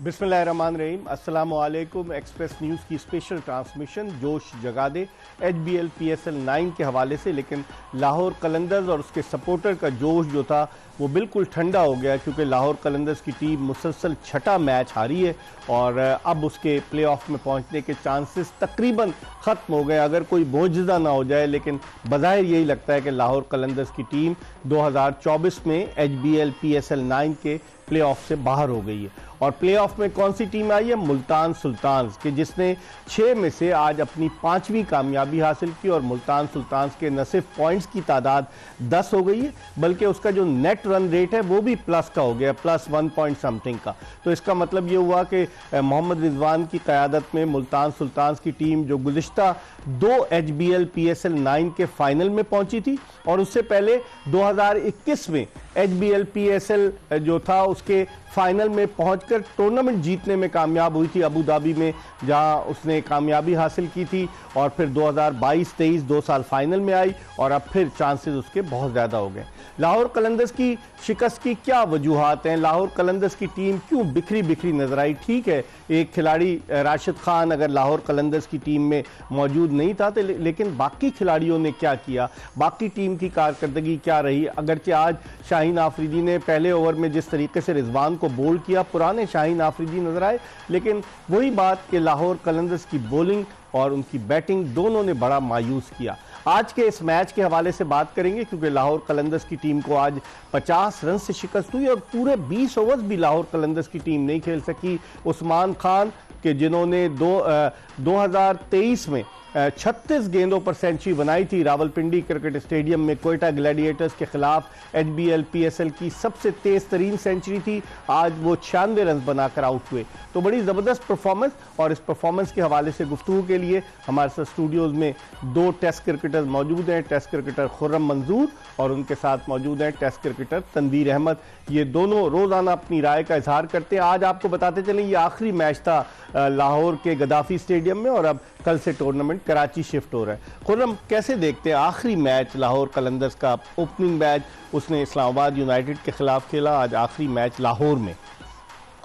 बिस्मिल्लाहिर्रहमानिर्रहीम, अस्सलामु अलैकुम। एक्सप्रेस न्यूज़ की स्पेशल ट्रांसमिशन जोश जगा दे HBL PSL 9 के हवाले से, लेकिन लाहौर कलंदर्स और उसके सपोर्टर का जोश जो था वो बिल्कुल ठंडा हो गया, क्योंकि लाहौर कलंदर्स की टीम मुसलसल छठा मैच हारी है और अब उसके प्लेऑफ में पहुंचने के चांसेस तकरीबन ख़त्म हो गए, अगर कोई मोजज़ा ना हो जाए। लेकिन बज़ाहिर यही लगता है कि लाहौर कलंदर्स की टीम 2024 में HBL PSL 9 के प्लेऑफ से बाहर हो गई है। और प्लेऑफ में कौन सी टीम आई है? मुल्तान सुल्तान्स के, जिसने 6 में से आज अपनी 5वीं कामयाबी हासिल की। और मुल्तान सुल्तान्स के न सिर्फ पॉइंट्स की तादाद 10 हो गई है, बल्कि उसका जो नेट रन रेट है वो भी प्लस का हो गया, +1 पॉइंट समथिंग का। तो इसका मतलब ये हुआ कि मोहम्मद रिजवान की क़यादत में मुल्तान सुल्तान्स की टीम, जो गुज़िश्ता 2 HBL PSL 9 के फाइनल में पहुंची थी और उससे पहले 2021 में HBL PSL जो था उसके फाइनल में पहुंचकर टूर्नामेंट जीतने में कामयाब हुई थी अबू धाबी में, जहां उसने कामयाबी हासिल की थी। और फिर 2022-23 2 साल फाइनल में आई और अब फिर चांसेस उसके बहुत ज़्यादा हो गए। लाहौर कलंदर्स की शिकस्त की क्या वजूहात हैं? लाहौर कलंदर्स की टीम क्यों बिखरी बिखरी नजर आई? ठीक है, एक खिलाड़ी राशिद खान अगर लाहौर कलंदर्स की टीम में मौजूद नहीं था तो, लेकिन बाकी खिलाड़ियों ने क्या किया, बाकी टीम की कारकर्दगी क्या रही? अगरचे आज शाहीन आफरीदी ने पहले ओवर में जिस तरीके से रिजवान को बोल्ड किया, पुराने शाहीन आफरीदी नजर आए, लेकिन वही बात कि लाहौर कलंदर्स की बॉलिंग और उनकी बैटिंग दोनों ने बड़ा मायूस किया। आज के इस मैच के हवाले से बात करेंगे, क्योंकि लाहौर कलंदर्स की टीम को आज 50 रन से शिकस्त हुई और पूरे 20 ओवर्स भी लाहौर कलंदर्स की टीम नहीं खेल सकी। उस्मान खान के, जिन्होंने 2023 में 36 गेंदों पर सेंचुरी बनाई थी रावलपिंडी क्रिकेट स्टेडियम में कोयटा ग्लैडिएटर्स के खिलाफ, HBL PSL की सबसे तेज तरीन सेंचुरी थी, आज वो 96 रन बनाकर आउट हुए। तो बड़ी ज़बरदस्त परफॉर्मेंस, और इस परफॉर्मेंस के हवाले से गुफ्तगू के लिए हमारे साथ स्टूडियोज़ में 2 टेस्ट क्रिकेटर्स मौजूद हैं। टेस्ट क्रिकेटर खुर्रम मंजूर और उनके साथ मौजूद हैं टेस्ट क्रिकेटर तनवीर अहमद। ये दोनों रोज़ाना अपनी राय का इजहार करते हैं। आज आपको बताते चलें, ये आखिरी मैच था लाहौर के गद्दाफी स्टेडियम में और अब कल से टूर्नामेंट कराची शिफ्ट हो रहा है। खुर्रम, कैसे देखते हैं आखिरी मैच लाहौर कलंदर्स का? ओपनिंग मैच उसने इस्लामाबाद यूनाइटेड के खिलाफ खेला, आज आखिरी मैच लाहौर में।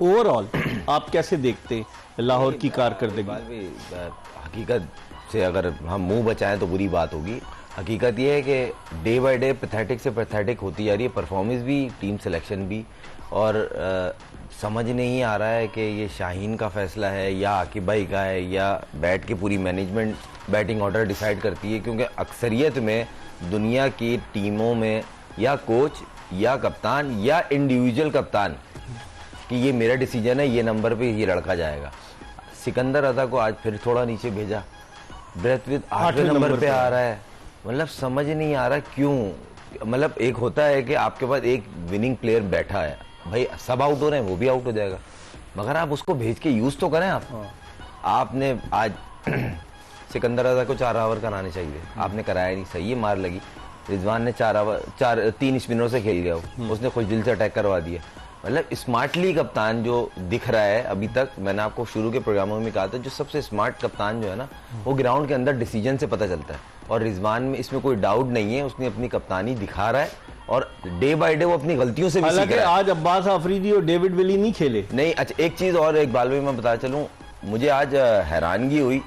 ओवरऑल आप कैसे देखते हैं लाहौर की कारकर्दगी? हकीकत से अगर हम मुंह बचाएं तो बुरी बात होगी। हकीकत यह है कि डे बाय डे पैथेटिक से पैथेटिक होती जा रही है, परफॉर्मेंस भी, टीम सिलेक्शन भी। और समझ नहीं आ रहा है कि ये शाहीन का फैसला है या आकिब भाई का है या बैट की पूरी मैनेजमेंट बैटिंग ऑर्डर डिसाइड करती है, क्योंकि अक्सरियत में दुनिया की टीमों में या कोच या कप्तान या इंडिविजुअल कप्तान कि ये मेरा डिसीजन है, ये नंबर पे ये लड़का जाएगा। सिकंदर रजा को आज फिर थोड़ा नीचे भेजा, ब्रेथविथ 8वें नंबर पे आ रहा है। मतलब समझ नहीं आ रहा क्यों। मतलब एक होता है कि आपके पास एक विनिंग प्लेयर बैठा है, भाई सब आउट हो रहे हैं, वो भी आउट हो जाएगा, मगर आप उसको भेज के यूज तो करें। आपने आज सिकंदर रजा को 4 ओवर कराने चाहिए, आपने कराया नहीं, सही है, मार लगी। रिजवान ने 3 स्पिनरों से खेल गया, उसने खुश दिल से अटैक करवा दिया। मतलब स्मार्टली कप्तान जो दिख रहा है अभी तक, मैंने आपको शुरू के प्रोग्रामों में कहा था, जो सबसे स्मार्ट कप्तान जो है ना, वो ग्राउंड के अंदर डिसीजन से पता चलता है। और रिजवान में इसमें कोई डाउट नहीं है, उसने अपनी कप्तानी दिखा रहा है और डे बाय डे वो अपनी गलतियों से भी सीख रहा है। आज अब्बास आफरीदी और डेविड विली नहीं खेले। नहीं, अच्छा एक चीज और एक बाल में मैं बता चलूं, मुझे आज हैरानगी हुई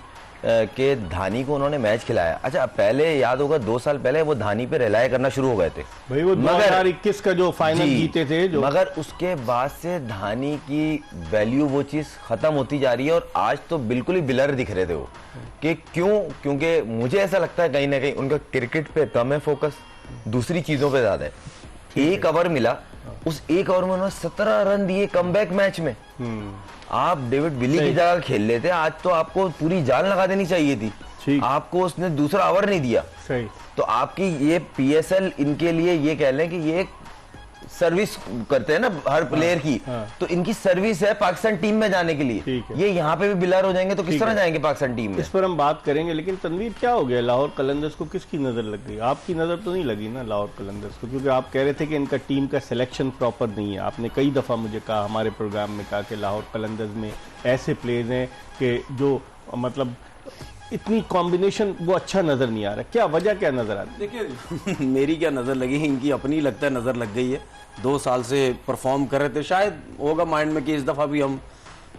कि धानी को उन्होंने मैच खिलाया। अच्छा, पहले याद होगा 2 साल पहले वो धानी पे रिलाय करना शुरू हो गए थे भाई, वो 2021 का जो फाइनल जीते थे जो, मगर उसके बाद से धानी की वैल्यू वो चीज खत्म होती जा रही है। और आज तो बिल्कुल ही बिलर दिख रहे थे वो, कि क्यों? क्योंकि मुझे ऐसा लगता है कहीं ना कहीं उनका क्रिकेट पे कम है फोकस, दूसरी चीजों पे ज्यादा है। 1 ओवर मिला, उस 1 ओवर में उन्होंने 17 रन दिए कमबैक मैच में। आप डेविड विली की जगह खेल लेते, आज तो आपको पूरी जान लगा देनी चाहिए थी, आपको उसने दूसरा ओवर नहीं दिया। सही। तो आपकी ये PSL इनके लिए ये कह लें कि ये एक सर्विस करते हैं ना हर प्लेयर की, तो इनकी सर्विस है पाकिस्तान टीम में जाने के लिए। ये यहाँ पे भी बिलार हो जाएंगे तो किस तरह जाएंगे पाकिस्तान टीम में? इस पर हम बात करेंगे, लेकिन तनवीर क्या हो गया लाहौर कलंदर्स को? किसकी नजर लग गई? आपकी नजर तो नहीं लगी ना लाहौर कलंदर्स को, क्योंकि आप कह रहे थे कि इनका टीम का सिलेक्शन प्रॉपर नहीं है। आपने कई दफा मुझे कहा, हमारे प्रोग्राम में कहा कि लाहौर कलंदर्स में ऐसे प्लेयर्स हैं कि जो मतलब इतनी कॉम्बिनेशन वो अच्छा नजर नहीं आ रहा। क्या वजह, क्या नजर आ रही? देखिए मेरी क्या नजर लगी, इनकी अपनी लगता है नजर लग गई है। 2 साल से परफॉर्म कर रहे थे, शायद होगा माइंड में कि इस दफा भी हम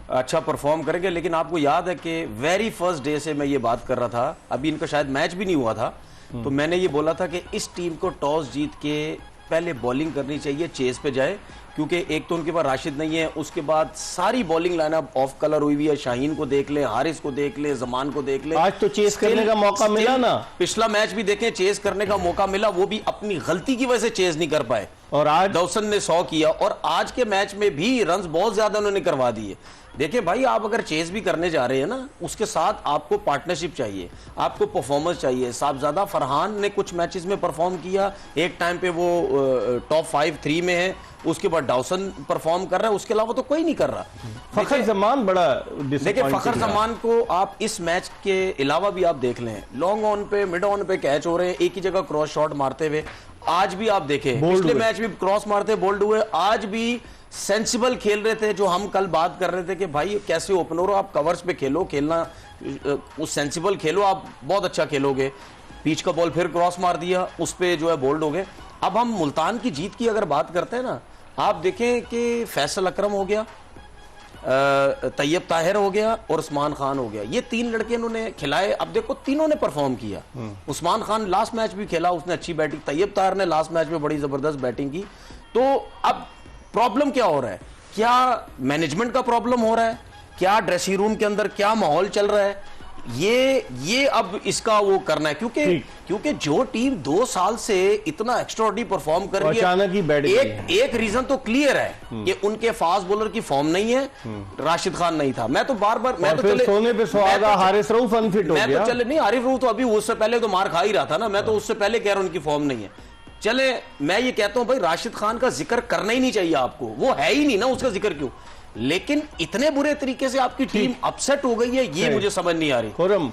अच्छा परफॉर्म करेंगे, लेकिन आपको याद है कि वेरी फर्स्ट डे से मैं ये बात कर रहा था, अभी इनका शायद मैच भी नहीं हुआ था, तो मैंने ये बोला था कि इस टीम को टॉस जीत के पहले बॉलिंग करनी चाहिए, चेस पे जाए, क्योंकि एक तो उनके पास राशिद नहीं है, उसके बाद सारी बॉलिंग लाइनअप ऑफ कलर हुई हुई है। शाहीन को देख ले, हारिस को देख ले, जमान को देख ले। आज तो चेस करने का मौका मिला ना, पिछला मैच भी देखें, चेस करने का मौका मिला, वो भी अपनी गलती की वजह से चेस नहीं कर पाए, और आज डॉसन ने 100 किया, और आज के मैच में भी रन्स बहुत ज्यादा उन्होंने करवा दिए। देखिए भाई, आप अगर चेस भी करने जा रहे हैं ना, उसके साथ आपको पार्टनरशिप चाहिए, आपको परफॉर्मेंस चाहिए। साहबजादा फरहान ने कुछ मैचेस में परफॉर्म किया, एक टाइम पे वो टॉप 5-3 में है, उसके बाद डॉसन परफॉर्म कर रहा है, उसके अलावा तो कोई नहीं कर रहा। फखर जमान बड़ा देखिए, फखर जमान को आप इस मैच के अलावा भी आप देख लें, लॉन्ग ऑन पे, मिड ऑन पे कैच हो रहे हैं, एक ही जगह क्रॉस शॉट मारते हुए। आज भी आप देखें, पिछले मैच भी क्रॉस मारते बोल्ड हुए, आज भी सेंसिबल खेल रहे थे। जो हम कल बात कर रहे थे कि भाई कैसे ओपनर हो, आप कवर्स पे खेलो, खेलना उस सेंसिबल खेलो, आप बहुत अच्छा खेलोगे। पिच का बॉल फिर क्रॉस मार दिया, उस पे जो है बोल्ड हो गए। अब हम मुल्तान की जीत की अगर बात करते हैं ना, आप देखें कि फैसल अकरम हो गया, तैयब ताहिर हो गया और उस्मान खान हो गया, ये 3 लड़के इन्होंने खिलाए। अब देखो, तीनों ने परफॉर्म किया। उस्मान खान लास्ट मैच भी खेला, उसने अच्छी बैटिंग, तैयब ताहिर ने लास्ट मैच में बड़ी जबरदस्त बैटिंग की। तो अब प्रॉब्लम क्या हो रहा है? क्या मैनेजमेंट का प्रॉब्लम हो रहा है? क्या ड्रेसिंग रूम के अंदर क्या माहौल चल रहा है? ये अब इसका वो करना है, क्योंकि जो टीम 2 साल से इतना एक्स्ट्राऑर्डिनरी परफॉर्म कर रही है, एक रीजन तो क्लियर है कि उनके फास्ट बॉलर की फॉर्म नहीं है, राशिद खान नहीं था। मैं तो बार-बार, मैं तो चले सोने पे सुहागा, हारिस रऊफ अनफिट हो गया। मैं तो चले नहीं, हारिस रऊफ तो अभी उससे पहले तो मार खा ही रहा था ना, मैं तो उससे पहले कह रहा हूं उनकी फॉर्म नहीं है। चले, मैं ये कहता हूं भाई, राशिद खान का जिक्र करना ही नहीं चाहिए आपको, वो है ही नहीं ना, उसका जिक्र क्यों? लेकिन इतने बुरे तरीके से आपकी टीम अपसेट हो गई है, ये मुझे समझ नहीं आ रही। खुर्रम,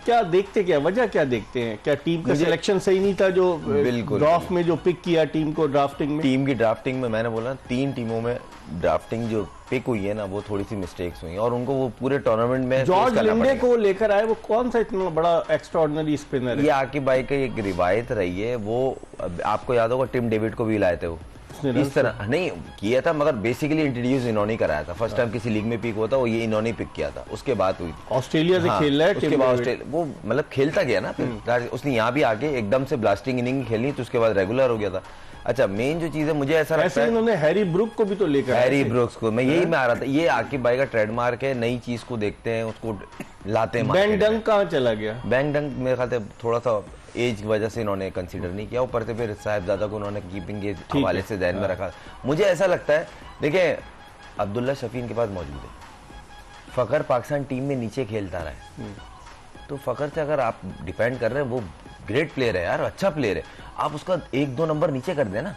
क्या देखते, क्या वजह क्या देखते हैं? क्या टीम का सिलेक्शन सही नहीं था जो ड्राफ्ट में जो पिक किया टीम को, ड्राफ्टिंग में? टीम की ड्राफ्टिंग में मैंने बोला 3 टीमों में ड्राफ्टिंग जो पिक हुई है ना, वो थोड़ी सी मिस्टेक्स हुई और उनको वो पूरे टूर्नामेंट में जॉर्ज लिंडे को लेकर आए, वो कौन सा इतना बड़ा एक्स्ट्राऑर्डिनरी स्पिनर है? ये आकिब भाई की एक रिवायत रही है। वो आपको याद होगा, टिम डेविड को भी लाए थे, वो इस तरह नहीं किया था, मगर बेसिकली इंट्रोड्यूस इन्होंने कराया था। फर्स्ट टाइम किसी लीग में पिक हुआ था, वो ये इन्होंने पिक किया था, उसके बाद हुई। ऑस्ट्रेलिया से खेल रहा है, उसके बाद वो मतलब खेलता गया ना, फिर उसने यहाँ भी आके एकदम से ब्लास्टिंग इनिंग खेली, तो उसके बाद रेगुलर हो गया था। अच्छा, मेन जो चीज है, मुझे ऐसा लगता है इन्होंने हैरी ब्रूक को भी तो लेकर, हैरी ब्रूक्स को, मैं यही में आ रहा था, ये आकिब भाई का ट्रेडमार्क है, नई चीज को देखते हैं, उसको लाते हैं। बैंक डंक कहाँ चला गया? बैंक डंक मेरे ख्याल से थोड़ा सा एज की वजह से इन्होंने कंसीडर नहीं किया, ऊपर से फिर साहिबजादा को उन्होंने कीपिंग के हवाले से ध्यान में रखा। मुझे ऐसा लगता है, देखिए अब्दुल्ला शफीन के पास मौजूद है, फखर पाकिस्तान टीम में नीचे खेलता रहा है, तो फखर से अगर आप डिपेंड कर रहे हैं, वो ग्रेट प्लेयर है यार, अच्छा प्लेयर है, आप उसका 1-2 नंबर नीचे कर देना।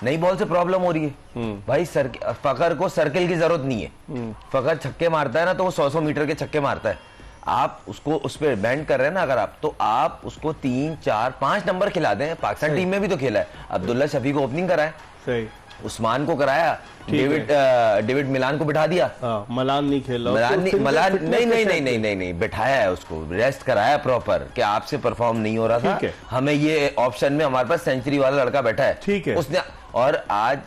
नई बॉल से प्रॉब्लम हो रही है भाई, फखर को सर्किल की जरूरत नहीं है। फखर छक्के मारता है ना, तो वो 100 मीटर के छक्के मारता है। आप उसको उस पर बैंड कर रहे हैं ना अगर आप, तो आप उसको 3, 4, 5 नंबर खिला दें। पाकिस्तान टीम में भी तो खेला है, अब्दुल्ला शफी को ओपनिंग कराया, सही, उस्मान को कराया, डेविड मिलान को बिठा दिया। मलान नहीं खेला, मलान नहीं बिठाया है, उसको रेस्ट कराया प्रॉपर, कि आपसे परफॉर्म नहीं हो रहा था, हमें ये ऑप्शन में हमारे पास सेंचुरी वाला लड़का बैठा है, ठीक है उसने, और आज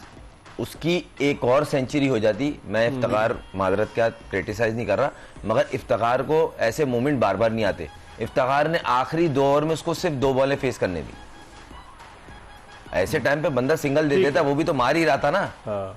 उसकी एक और सेंचुरी हो जाती। मैं इफ्तिखार मादरत क्या क्रिटिसाइज नहीं कर रहा, मगर इफ्तिखार को ऐसे मोमेंट बार बार नहीं आते। इफ्तिखार ने आखिरी 2 ओवर में उसको सिर्फ 2 बॉलें फेस करने दी, ऐसे टाइम पे बंदा सिंगल दे देता, वो भी तो मार ही रहा था ना,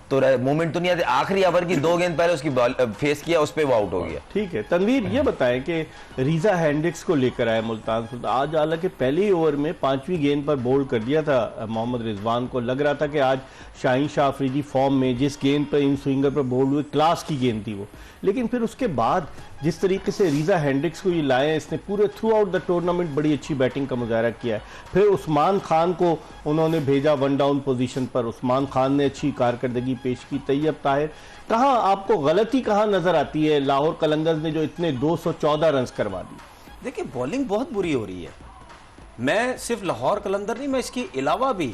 तो मोमेंट तो नहीं आते। आखिरी ओवर की 2 गेंद पहले उसकी बॉल फेस किया, उस पे वो आउट हो गया। ठीक है, तनवीर ये बताएं कि रीजा हैंड्रिक्स को लेकर आए मुल्तान सुल्तान, आज हालांकि पहले ही ओवर में 5वीं गेंद पर बोल्ड कर दिया था मोहम्मद रिजवान को। लग रहा था कि आज शाहीन शाह अफरीदी फॉर्म में, जिस गेंद पर इन स्विंगर पर बोल्ड हुए, क्लास की गेंद थी वो। लेकिन फिर उसके बाद जिस तरीके से रीजा हैंड्रिक्स को ये लाए, इसने पूरे थ्रू आउट द टूर्नामेंट बड़ी अच्छी बैटिंग का मुजाहरा किया है। फिर उस्मान खान को उन्होंने भेजा 1 डाउन पोजीशन पर, उस्मान खान ने अच्छी कारकर्दगी पेश की। तैयब ताहिर, कहाँ आपको गलती कहाँ नजर आती है लाहौर कलंदर्स ने जो इतने 214 रन करवा दी? देखिए, बॉलिंग बहुत बुरी हो रही है। मैं सिर्फ लाहौर कलंदर नहीं, मैं इसके अलावा भी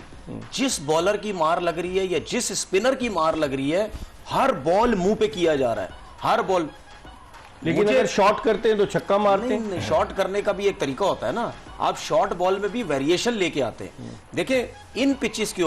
जिस बॉलर की मार लग रही है या जिस स्पिनर की मार लग रही है, हर बॉल मुंह पे किया जा रहा है, हर बॉल। लेकिन अगर शॉट करते हैं तो छक्का मारते हैं। शॉट करने का भी एक तरीका होता है ना, आप शॉर्ट बॉल में भी वेरिएशन लेके आते हैं। देखिए, इन पिचेस के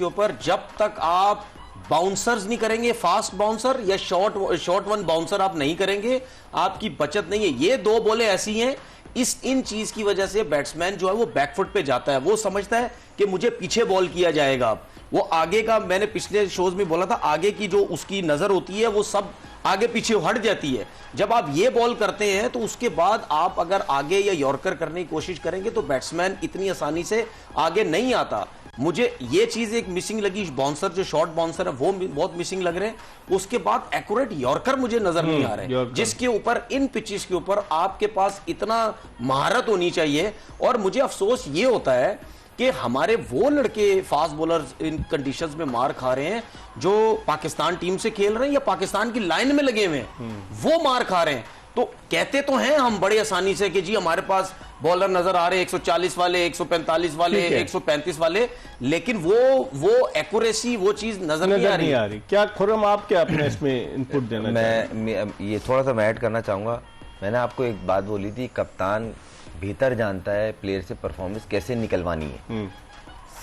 ऊपर जब तक आप बाउंसर्स नहीं करेंगे, फास्ट बाउंसर या शॉर्ट वन बाउंसर आप नहीं करेंगे, आपकी बचत नहीं है। ये दो बॉलें ऐसी हैं, इन चीज की वजह से बैट्समैन जो है वो बैकफुट पे जाता है, वो समझता है कि मुझे पीछे बॉल किया जाएगा। वो आगे का, मैंने पिछले शोज में बोला था, आगे की जो उसकी नजर होती है वो सब आगे पीछे हट जाती है। जब आप ये बॉल करते हैं तो उसके बाद आप अगर आगे या यॉर्कर करने की कोशिश करेंगे तो बैट्समैन इतनी आसानी से आगे नहीं आता। मुझे ये चीज एक मिसिंग लगी, बाउंसर जो शॉर्ट बाउंसर है वो बहुत मिसिंग लग रहे हैं। उसके बाद एक्यूरेट यॉर्कर मुझे नजर नहीं आ रहे, जिसके ऊपर इन पिचेस के ऊपर आपके पास इतना महारत होनी चाहिए। और मुझे अफसोस ये होता है कि हमारे वो लड़के फास्ट बॉलर्स इन कंडीशंस में मार खा रहे हैं जो पाकिस्तान टीम से खेल रहे हैं या पाकिस्तान की लाइन में लगे हुए हैं, वो मार खा रहे हैं। तो कहते तो हैं हम बड़े आसानी से कि जी हमारे पास बॉलर नजर आ रहे हैं 140 वाले, 145 वाले, 135 वाले, लेकिन वो एक्यूरेसी, वो चीज नजर नहीं आ रही। क्या खुर्रम, आप क्या अपने इसमें इनपुट देना? मैं ये थोड़ा सा मैं ऐड करना चाहूंगा। मैंने आपको एक बात बोली थी, कप्तान बेहतर जानता है प्लेयर से परफॉर्मेंस कैसे निकलवानी है।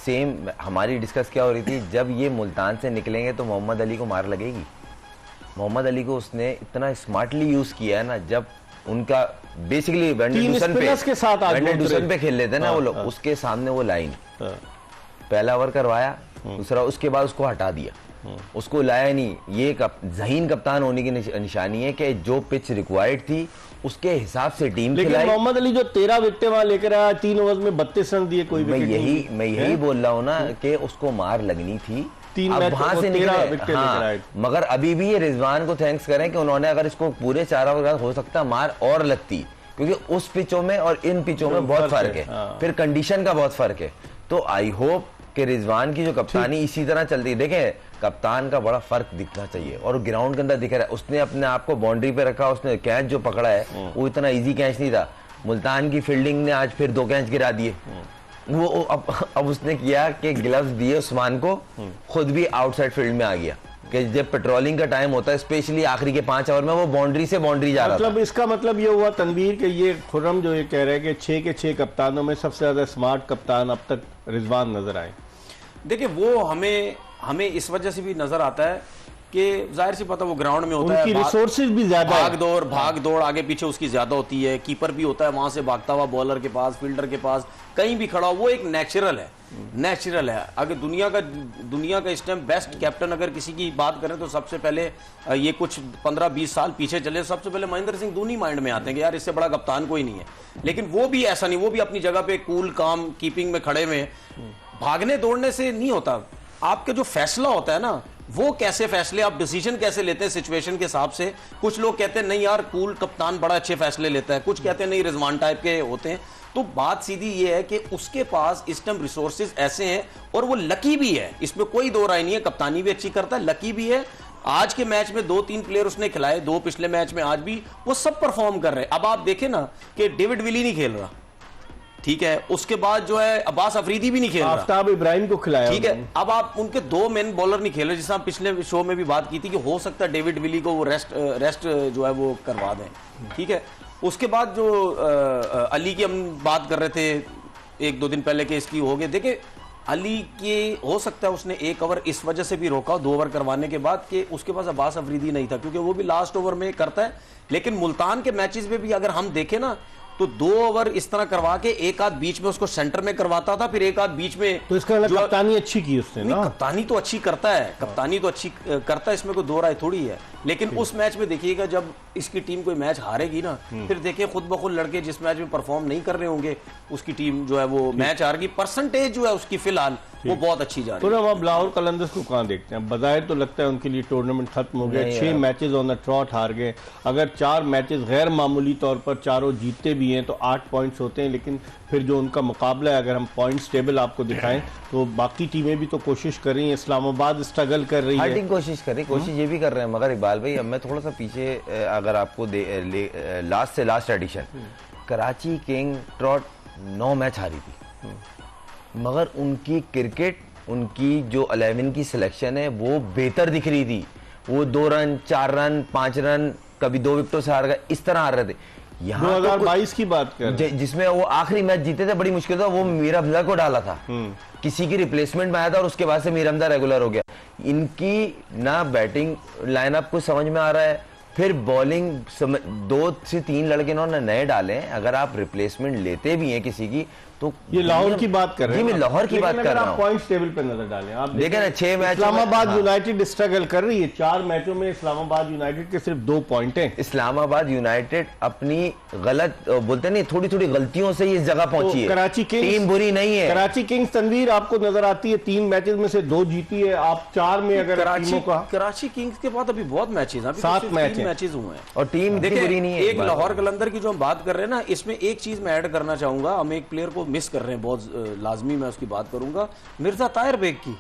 सेम हमारी डिस्कस क्या हो रही थी, जब ये मुल्तान से निकलेंगे तो मोहम्मद अली को मार लगेगी। मोहम्मद अली को उसने इतना स्मार्टली यूज किया है ना, जब उनका बेसिकली वेंडरडूसन पे खेल लेते ना वो लोग, उसके सामने वो लाइन पहला ओवर करवाया, दूसरा उसके बाद उसको हटा दिया, उसको लाया नहीं। ये ज़हीन कप्तान होने की निशानी है कि जो पिच रिक्वायर्ड थी उसके हिसाब से टीम लेकिन मोहम्मद अली जो 13 विकेटें वहां लेकर आया, 3 ओवर में 32 रन दिए, कोई मैं यही बोल रहा हूँ ना कि उसको मार लगनी थी। 3 मैच वहां से निकले, हाँ, मगर अभी भी ये रिजवान को थैंक्स करें कि उन्होंने, अगर इसको पूरे 4 ओवर हो सकता मार और लगती, क्योंकि उस पिचों में और इन पिचों में बहुत फर्क है, फिर कंडीशन का बहुत फर्क है। तो आई होप कि रिजवान की जो कप्तानी इसी तरह चलती है। देखें, कप्तान का बड़ा फर्क दिखना चाहिए और ग्राउंड के अंदर दिख रहा है। उसने अपने आप को बाउंड्री पे रखा, उसने कैच जो पकड़ा है वो इतना इजी कैच नहीं था। मुल्तान की फील्डिंग ने आज फिर 2 कैच गिरा दिए। वो अब उसने किया कि ग्लव्स दिए उस्मान को, खुद भी आउटसाइड फील्ड में आ गया कि जब पेट्रोलिंग का टाइम होता है, स्पेशली आखिरी के 5 ओवर में, वो बाउंड्री से बाउंड्री जा रहा था। इसका मतलब ये हुआ तनवीर कि ये खुर्रम जो ये कह रहे हैं कि 6 के 6 कप्तानों में सबसे ज्यादा स्मार्ट कप्तान अब तक रिजवान नजर आए। देखिए, वो हमें इस वजह से भी नजर आता है कि जाहिर सी पता वो ग्राउंड में होता है, रिसोर्सेज भी ज्यादा, भाग दौड़ आगे पीछे उसकी ज्यादा होती है, कीपर भी होता है वहां से भागता हुआ बॉलर के पास, फील्डर के पास, कहीं भी खड़ा हो, वो एक नेचुरल है। अगर दुनिया का इस टाइम बेस्ट कैप्टन अगर किसी की बात करें तो सबसे पहले ये कुछ 15-20 साल पीछे चले, सबसे पहले महेंद्र सिंह धोनी माइंड में आते हैं कि यार इससे बड़ा कप्तान कोई नहीं है। लेकिन वो भी ऐसा नहीं, वो भी अपनी जगह पे कूल काम कीपिंग में खड़े हुए। भागने दौड़ने से नहीं होता, आपका जो फैसला होता है ना, वो कैसे फैसले, आप डिसीजन कैसे लेते हैं सिचुएशन के हिसाब से। कुछ लोग कहते हैं नहीं यार कूल कप्तान बड़ा अच्छे फैसले लेता है, कुछ कहते हैं नहीं रिजवान टाइप के होते हैं। तो बात सीधी ये है कि उसके पास इस टाइम रिसोर्सेज ऐसे हैं और वो लकी भी है, इसमें कोई दो राय नहीं है। कप्तानी भी अच्छी करता है, लकी भी है। आज के मैच में 2-3 प्लेयर उसने खिलाए, 2 पिछले मैच में, आज भी वो सब परफॉर्म कर रहे हैं। अब आप देखें ना कि डेविड विली नहीं खेल रहा, ठीक है, उसके बाद जो है अब्बास अफरीदी भी नहीं खेल रहा, आफ्ताब इब्राहिम को खिलाया, ठीक है। अब आप उनके 2 मेन बॉलर नहीं खेल रहे, जिससे हम पिछले शो में भी बात की थी कि हो सकता है डेविड विली को वो रेस्ट जो है वो करवा दें, ठीक है। उसके बाद जो अली की हम बात कर रहे थे 1-2 दिन पहले के इसकी हो गए, देखिए अली के हो सकता है उसने 1 ओवर इस वजह से भी रोका 2 ओवर करवाने के बाद कि उसके पास अब्बास अफरीदी नहीं था, क्योंकि वो भी लास्ट ओवर में करता है। लेकिन मुल्तान के मैचेस में भी अगर हम देखें ना तो 2 ओवर इस तरह करवा के एक आध बीच में उसको सेंटर में करवाता था, फिर एक आध बीच में। तो इसका कप्तानी अच्छी की उसने ना, कप्तानी तो अच्छी करता है, कप्तानी तो अच्छी करता है, इसमें कोई दो राय थोड़ी है। लेकिन उस मैच में देखिएगा जब इसकी टीम कोई मैच हारेगी ना, फिर देखिए खुद ब खुद लड़के जिस मैच में परफॉर्म नहीं कर रहे होंगे उसकी टीम जो है वो मैच हारेगी। परसेंटेज जो है उसकी फिलहाल वो बहुत अच्छी जा रही है। तो अब लाहौर कलंदर्स को कहां देखते हैं? बजाहिर तो लगता है उनके लिए टूर्नामेंट खत्म हो गया, 6 मैचेस ऑन द ट्रॉट हार गए। अगर 4 मैचेस गैर मामूली तौर पर चारों जीतते भी हैं तो 8 पॉइंट्स होते हैं, लेकिन फिर जो उनका मुकाबला है, अगर हम पॉइंट्स टेबल आपको दिखाएं तो बाकी टीमें भी तो कोशिश कर रही हैं। इस्लामाबाद स्ट्रगल कर रही है, कोशिश ये भी कर रहे हैं। मगर इकबाल भाई, अब मैं थोड़ा सा पीछे अगर आपको लास्ट से last addition, Karachi king trout 9 match हारी थी, मगर उनकी क्रिकेट, उनकी जो 11 की सिलेक्शन है वो बेहतर दिख रही थी। वो 2 रन 4 रन 5 रन कभी 2 विकेटों से हार गए, इस तरह हार रहे थे। यहाँ 2022 की बात कर, जिसमें वो आखिरी मैच जीते थे, बड़ी मुश्किल था, वो मीर हमजा को डाला था, किसी की रिप्लेसमेंट में आया था और उसके बाद से मीर हमजा रेगुलर हो गया। इनकी ना बैटिंग लाइनअप को समझ में आ रहा है, फिर बॉलिंग 2 से 3 लड़के इन्होंने नए डाले हैं। अगर आप रिप्लेसमेंट लेते भी हैं किसी की तो ये लाहौर की बात कर रहे हैं। मैं लाहौर की बात कर रहा हूँ। पॉइंट्स टेबल पे नजर डालें आप, देखें ना 6 मैच इस्लामाबाद यूनाइटेड स्ट्रगल कर रही है। 4 मैचों में इस्लामाबाद यूनाइटेड के सिर्फ 2 पॉइंट हैं। इस्लामाबाद यूनाइटेड अपनी गलत बोलते नहीं, थोड़ी थोड़ी गलतियों से इस जगह पहुंची है। कराची किंग्स टीम बुरी नहीं है। कराची किंग्स तनवीर आपको नजर आती है, 3 मैचेस में से 2 जीती है। आप 4 में अगर टीमों का कराची किंग्स के बाद अभी बहुत मैचेस, अभी 7 मैचेस हुए हैं और टीम बुरी नहीं है। एक लाहौर कलंदर की जो हम बात कर रहे हैं ना, इसमें एक चीज मैं ऐड करना चाहूंगा। हम एक प्लेयर को मिस कर रहे हैं बहुत लाजमी, मैं उसकी बात करूंगा, मिर्जा ताहिर बेग की।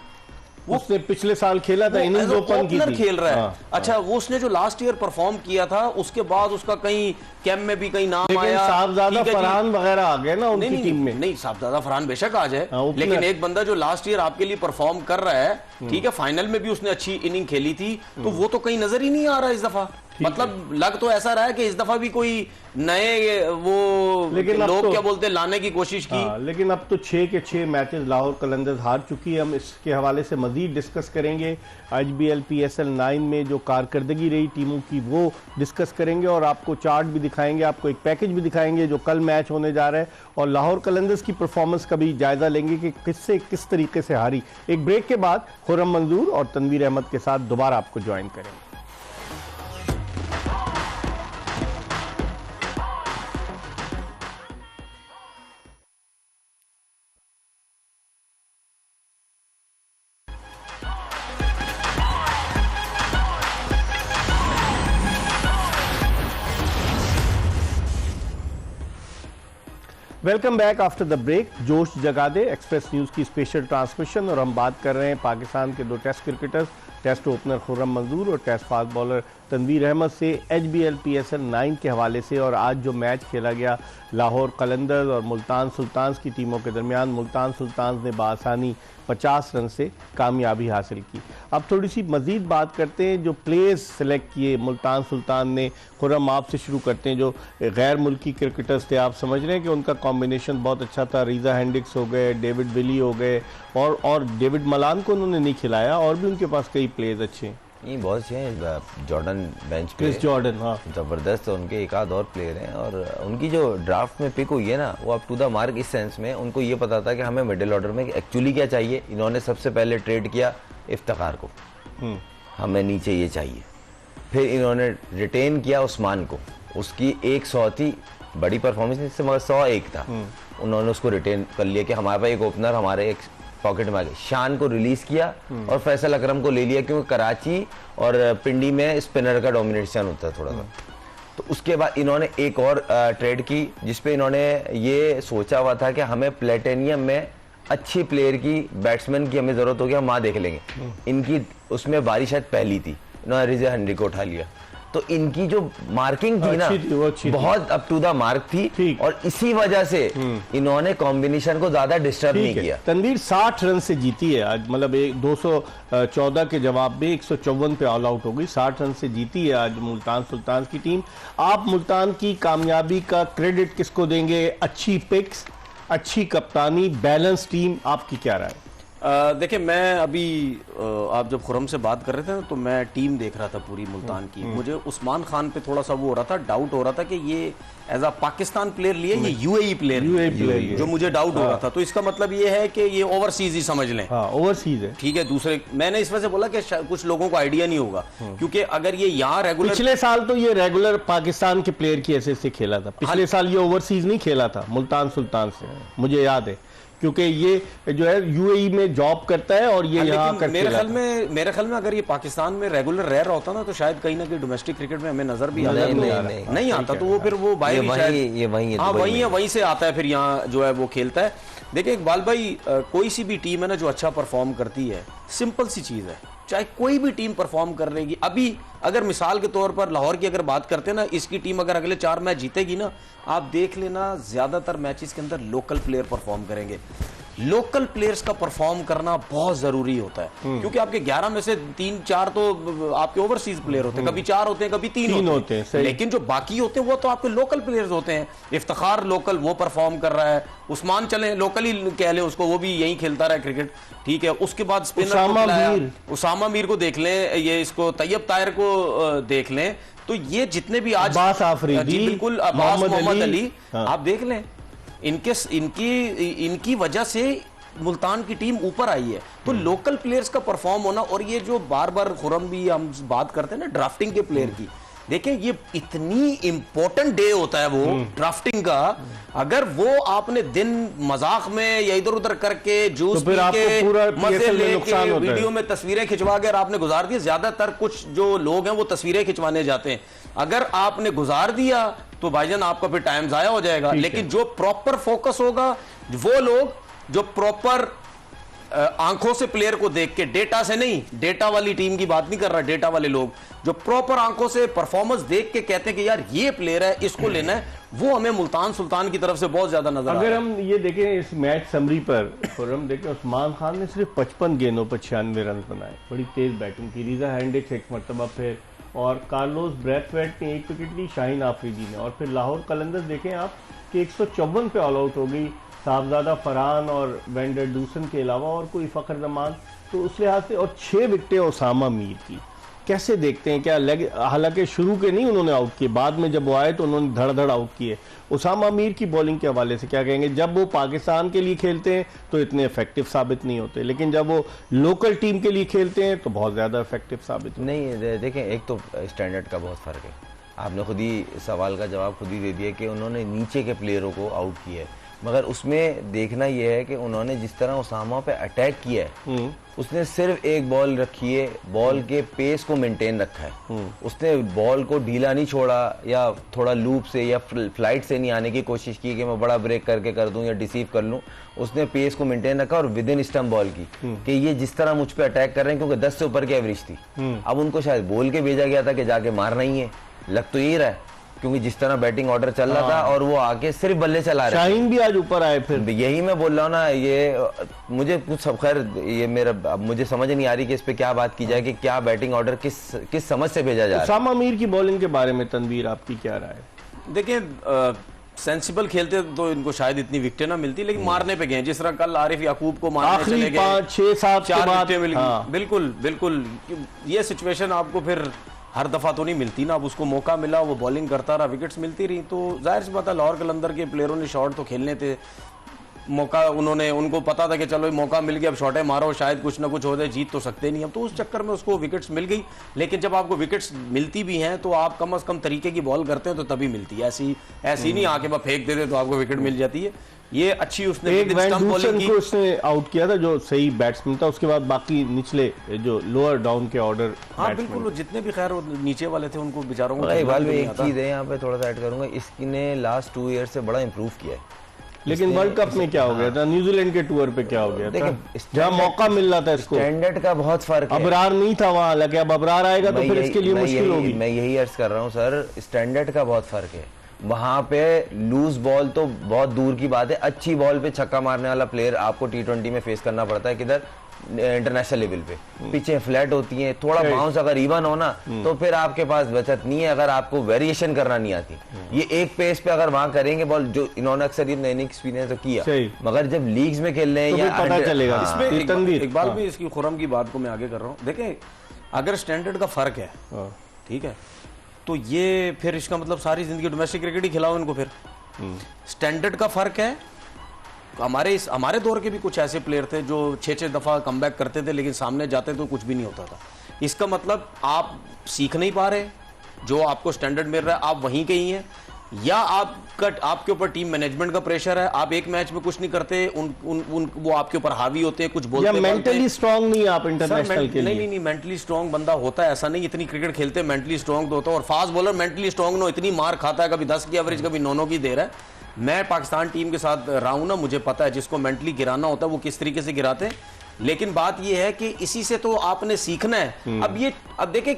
उसने पिछले साल खेला था, इनिंग्स ओपन की थी। खेल रहा है। हाँ, अच्छा, वो उसने जो लास्ट ईयर परफॉर्म किया था, उसके बाद उसका कहीं कैंप में भी कहीं नाम आया। साहबजादा फरहान वगैरह आ गए ना उनकी टीम में। नहीं, साहबजादा फरहान बेशक आ जाए, लेकिन एक बंदा जो लास्ट ईयर आपके लिए परफॉर्म कर रहा है, ठीक है, फाइनल में भी उसने अच्छी इनिंग खेली थी, तो वो तो कहीं नजर ही नहीं आ रहा इस दफा। मतलब लग तो ऐसा रहा है कि इस दफा भी कोई नए वो लोग क्या बोलते हैं लाने की कोशिश की। लेकिन अब तो 6 के 6 मैचेस लाहौर कलंदर्स हार चुकी है। हम इसके हवाले से मजीद डिस्कस करेंगे। IBL PSL 9 में जो कारकर्दगी रही टीमों की वो डिस्कस करेंगे और आपको चार्ट भी दिखाएंगे, आपको एक पैकेज भी दिखाएंगे जो कल मैच होने जा रहा है, और लाहौर कलंदर्स की परफॉर्मेंस का भी जायजा लेंगे कि किस तरीके से हारी। एक ब्रेक के बाद खुर्रम मंजूर और तनवीर अहमद के साथ दोबारा आपको ज्वाइन करेंगे। Welcome back after the break. जोश जगा दे एक्सप्रेस न्यूज़ की स्पेशल ट्रांसमिशन, और हम बात कर रहे हैं पाकिस्तान के 2 test cricketers, test opener Khurram Manzoor और test fast bowler Tanveer Ahmed से HBL PSL 9 के हवाले से। और आज जो मैच खेला गया लाहौर कलंदर्स और मुल्तान सुल्तान्स की टीमों के दरमियान, मुल्तान सुल्तान्स ने बासानी 50 रन से कामयाबी हासिल की। अब थोड़ी सी मज़ीद बात करते हैं जो प्लेयर्स सेलेक्ट किए मुल्तान सुल्तान ने। खुर्रम आपसे शुरू करते हैं, जो गैर मुल्की क्रिकेटर्स थे, आप समझ रहे हैं कि उनका कॉम्बिनेशन बहुत अच्छा था। रीज़ा हेंड्रिक्स हो गए, डेविड विली हो गए, और डेविड मलान को उन्होंने नहीं खिलाया, और भी उनके पास कई प्लेयर्स अच्छे हैं। ये बहुत अच्छे हैं। जॉर्डन बेंच पे, क्रिस जॉर्डन, हाँ जबरदस्त। उनके एक आध और प्लेयर हैं, और उनकी जो ड्राफ्ट में पिक हुई है ना, वो अप टू द मार्क इस सेंस में उनको ये पता था कि हमें मिडिल ऑर्डर में एक्चुअली क्या चाहिए। इन्होंने सबसे पहले ट्रेड किया इफ्तिखार को, हमें नीचे ये चाहिए। फिर इन्होंने रिटेन किया उस्मान को, उसकी 100 थी, बड़ी परफॉर्मेंस नहीं, मगर 101 था। उन्होंने उसको रिटेन कर लिया कि हमारे पास एक ओपनर हमारे एक पॉकेट में आ गए। शान को रिलीज किया और फैसल अकरम को ले लिया, क्योंकि कराची और पिंडी में स्पिनर का डोमिनेशन होता है थोड़ा सा। तो उसके बाद इन्होंने एक और ट्रेड की, जिसपे इन्होंने ये सोचा हुआ था कि हमें प्लेटेनियम में अच्छी प्लेयर की, बैट्समैन की हमें जरूरत होगी, हम वहां देख लेंगे। इनकी उसमें बारिश शायद पहली थी, इन्होंने रिजा हेनरी को उठा लिया। तो इनकी जो मार्किंग थी ना, बहुत अप टू द मार्क थी, और इसी वजह से इन्होंने कॉम्बिनेशन को ज्यादा डिस्टर्ब नहीं किया। तनवीर 60 रन से जीती है आज, मतलब 214 के जवाब में 154 पे ऑल आउट हो गई। 60 रन से जीती है आज मुल्तान सुल्तान की टीम। आप मुल्तान की कामयाबी का क्रेडिट किसको देंगे? अच्छी पिक्स, अच्छी कप्तानी, बैलेंस टीम, आपकी क्या राय? देखिए, मैं अभी आप जब खुर्रम से बात कर रहे थे ना, तो मैं टीम देख रहा था पूरी मुल्तान की। मुझे उस्मान खान पे थोड़ा सा वो हो रहा था, डाउट हो रहा था कि ये एज अ पाकिस्तान प्लेयर लिए, ये UAE प्लेयर, जो मुझे डाउट हो रहा था। तो इसका मतलब ये है कि ये ओवरसीज ही समझ लें। ओवरसीज है, ठीक है। दूसरे, मैंने इस वजह से बोला कि कुछ लोगों को आइडिया नहीं होगा, क्योंकि अगर ये यहाँ रेगुलर, पिछले साल तो ये रेगुलर पाकिस्तान के प्लेयर की ऐसे से खेला था। पिछले साल ये ओवरसीज नहीं खेला था मुल्तान सुल्तान से, मुझे याद है, क्योंकि ये जो है UAE में जॉब करता है और ये यहाँ कर मेरे ख्याल में अगर ये पाकिस्तान में रेगुलर रह रहा होता ना, तो शायद कहीं ना कहीं डोमेस्टिक क्रिकेट में हमें नजर भी नहीं आता। तो वो फिर वो बाहर वहीं से आता है, फिर यहाँ जो है वो खेलता है। देखिए इकबाल भाई, कोई सी भी टीम है ना जो अच्छा परफॉर्म करती है, सिंपल सी चीज है, चाहे कोई भी टीम परफॉर्म कर लेगी। अभी अगर मिसाल के तौर पर लाहौर की अगर बात करते हैं ना, इसकी टीम अगर अगले 4 मैच जीतेगी ना, आप देख लेना ज्यादातर मैचेस के अंदर लोकल प्लेयर परफॉर्म करेंगे। लोकल प्लेयर्स का परफॉर्म करना बहुत जरूरी होता है, क्योंकि आपके 11 में से 3-4 तो आपके ओवरसीज प्लेयर होते हैं, कभी 4 होते हैं, कभी 3 होते हैं, लेकिन जो बाकी होते हैं वो तो आपके लोकल प्लेयर्स होते हैं। इफ्तिखार लोकल वो परफॉर्म कर रहा है, उस्मान चले लोकल ही कह ले उसको, वो भी यही खेलता रहा क्रिकेट, ठीक है। उसके बाद स्पिनर उसामा मीर को देख लें, ये इसको तैयब ताहिर को देख लें, तो ये जितने भी आज बिल्कुल अब्बास मोहम्मद अली आप देख लें, इनकी वजह से मुल्तान की टीम ऊपर आई है। तो लोकल प्लेयर्स का परफॉर्म होना, और ये जो बार बार खुरम भी हम बात करते हैं ना ड्राफ्टिंग के प्लेयर की, देखें ये इतनी इंपॉर्टेंट डे होता है वो ड्राफ्टिंग का, अगर वो आपने दिन मजाक में या इधर उधर करके जूस तो पी के मजे लेके वीडियो में तस्वीरें खिंचवा के आपने गुजार दी, ज्यादातर कुछ जो लोग हैं वो तस्वीरें खिंचवाने जाते हैं, अगर आपने गुजार दिया तो भाईजान आपका फिर टाइम जाया हो जाएगा। लेकिन जो प्रॉपर फोकस होगा, वो लोग जो प्रॉपर आंखों से प्लेयर को देख के, डेटा से नहीं, डेटा वाली टीम की बात नहीं कर रहा, डेटा वाले लोग जो प्रॉपर आंखों से परफॉर्मेंस देख के कहते हैं कि यार ये प्लेयर है, इसको लेना है, वो हमें मुल्तान सुल्तान की तरफ से बहुत ज्यादा नजर अगर हम ये देखें इस मैच समरी पर, हम देखें उस्मान खान ने सिर्फ 55 गेंदों पर 96 रन बनाए, बड़ी तेज बैटिंग की। रीजा हैंडिक्स एक मरतबा फिर, और कार्लोस ब्रैथवेट ने 1 विकेट ली, शाहीन आफरीदी ने, और फिर लाहौर कलंदर्स देखें आप कि 154 पे ऑल आउट हो गई, साहबजादा फरहान और वेंडर डूसन के अलावा और कोई फ़खर जमान, तो उस लिहाज से, और 6 विकेटें उसामा मीर की। कैसे देखते हैं, क्या लग, हालांकि शुरू के नहीं उन्होंने आउट किए, बाद में जब वो आए तो उन्होंने धड़ धड़ आउट किए। उसामा मीर की बॉलिंग के हवाले से क्या कहेंगे? जब वो पाकिस्तान के लिए खेलते हैं तो इतने इफेक्टिव साबित नहीं होते, लेकिन जब वो लोकल टीम के लिए खेलते हैं तो बहुत ज़्यादा इफेक्टिव साबित नहीं। देखें, एक तो स्टैंडर्ड का बहुत फ़र्क है, आपने खुद ही सवाल का जवाब खुद ही दे दिया कि उन्होंने नीचे के प्लेयरों को आउट किया है, मगर उसमें देखना यह है कि उन्होंने जिस तरह उसामा पे अटैक किया है, उसने सिर्फ एक बॉल रखी है, बॉल के पेस को मेंटेन रखा है, उसने बॉल को ढीला नहीं छोड़ा या थोड़ा लूप से या फ्लाइट से नहीं आने की कोशिश की कि मैं बड़ा ब्रेक करके कर दूं या डिसीव कर लूं। उसने पेस को मेंटेन रखा और विद इन स्टंप बॉल की कि ये जिस तरह मुझ पे अटैक कर रहे हैं, क्योंकि 10 से ऊपर की एवरेज थी, अब उनको शायद बोल के भेजा गया था कि जाके मारना ही है, लग तो यही रहा है, क्योंकि जिस तरह बैटिंग ऑर्डर चल रहा था और वो आके सिर्फ बल्ले चला रहे। शाहीन भी आज ऊपर आए, फिर यही मैं बोल रहा हूँ ना, ये मुझे कुछ सब खैर ये मेरा मुझे समझ नहीं आ रही कि इस पे क्या बात की जाए कि क्या बैटिंग ऑर्डर किस समझ से भेजा जाए। उसामा मीर की बॉलिंग के बारे में तनवीर आपकी क्या राय है? देखिए सेंसिबल खेलते तो इनको शायद इतनी विकेटें ना मिलती, लेकिन मारने पे गए, जिस तरह कल आरिफ याकूब को मारने चले गए, 5-6-7 4 विकेटें मिल गई। बिल्कुल बिल्कुल, ये सिचुएशन आपको फिर हर दफा तो नहीं मिलती ना, अब उसको मौका मिला, वो बॉलिंग करता रहा, विकेट्स मिलती रही, तो जाहिर सी बात है लाहौर कलंदर के प्लेयरों ने शॉट तो खेलने थे, मौका उनको पता था कि चलो मौका मिल गया, अब शॉटें मारो, शायद कुछ ना कुछ हो जाए, जीत तो सकते नहीं हम, तो उस चक्कर में उसको विकेट्स मिल गई। लेकिन जब आपको विकेट्स मिलती भी हैं तो आप कम से कम तरीके की बॉल करते हैं तो तभी मिलती है, ऐसी नहीं आके बस फेंक देते तो आपको विकेट मिल जाती है। ये अच्छी उसने को उसने आउट किया था जो सही बैट्समैन था, उसके बाद बाकी निचले जो लोअर डाउन के ऑर्डर, हाँ बिल्कुल, जितने भी खैर नीचे वाले थे उनको बेचारों को। एक चीज है यहाँ पे थोड़ा सा ऐड करूंगा, इसने लास्ट 2 ईयर से बड़ा इंप्रूव किया है, लेकिन वर्ल्ड कप में क्या हो गया था, न्यूजीलैंड के टूर पे क्या हो गया था, जहाँ मौका मिल रहा था इसको, स्टैंडर्ड का बहुत फर्क है। अबरार नहीं था वहां, लगे अब अबरार आएगा तो फिर इसके लिए मुश्किल होगी। मैं यही अर्ज कर रहा हूँ सर, स्टैंडर्ड का बहुत फर्क है। वहां पे लूज बॉल तो बहुत दूर की बात है, अच्छी बॉल पे छक्का मारने वाला प्लेयर आपको T20 में फेस करना पड़ता है, किधर इंटरनेशनल लेवल पे पिचें फ्लैट होती हैं, थोड़ा बाउंस अगर इवन हो ना तो फिर आपके पास बचत नहीं है, अगर आपको वेरिएशन करना नहीं आती। ये एक पेस पे अगर वहां करेंगे बॉल, जो इन्होंने अक्सर ये नई एक्सपीरियंस तो किया, मगर जब लीग्स में खेल रहे हैं तो पता चलेगा। इकबाल भी इसकी खुरम की बात को मैं आगे कर रहा हूँ, देखें अगर स्टैंडर्ड का फर्क है, ठीक है, तो ये फिर इसका मतलब सारी जिंदगी डोमेस्टिक क्रिकेट ही खिलाओ इनको, फिर स्टैंडर्ड का फर्क है। हमारे दौर के भी कुछ ऐसे प्लेयर थे जो 6-6 दफा कमबैक करते थे, लेकिन सामने जाते तो कुछ भी नहीं होता था। इसका मतलब आप सीख नहीं पा रहे, जो आपको स्टैंडर्ड मिल रहा है आप वहीं के ही हैं, या आपके ऊपर टीम मैनेजमेंट का प्रेशर है, आप एक मैच में कुछ नहीं करते, वो आपके ऊपर हावी होते हैं, कुछ बोलते हैं। मेंटली स्ट्रांग नहीं आप इंटरनेशनल के लिए? नहीं, मेंटली स्ट्रांग बंदा होता है, ऐसा नहीं, इतनी क्रिकेट खेलते हैं मेंटली स्ट्रांग तो होता है, और fast bowler mentally strong no, इतनी मार खाता है, कभी 10 की एवरेज कभी 9 की दे रहा है। मैं पाकिस्तान टीम के साथ रहा हूं ना, मुझे पता है जिसको मेंटली गिराना होता है वो किस तरीके से गिराते हैं। लेकिन बात यह है कि इसी से तो आपने सीखना है। अब देखिए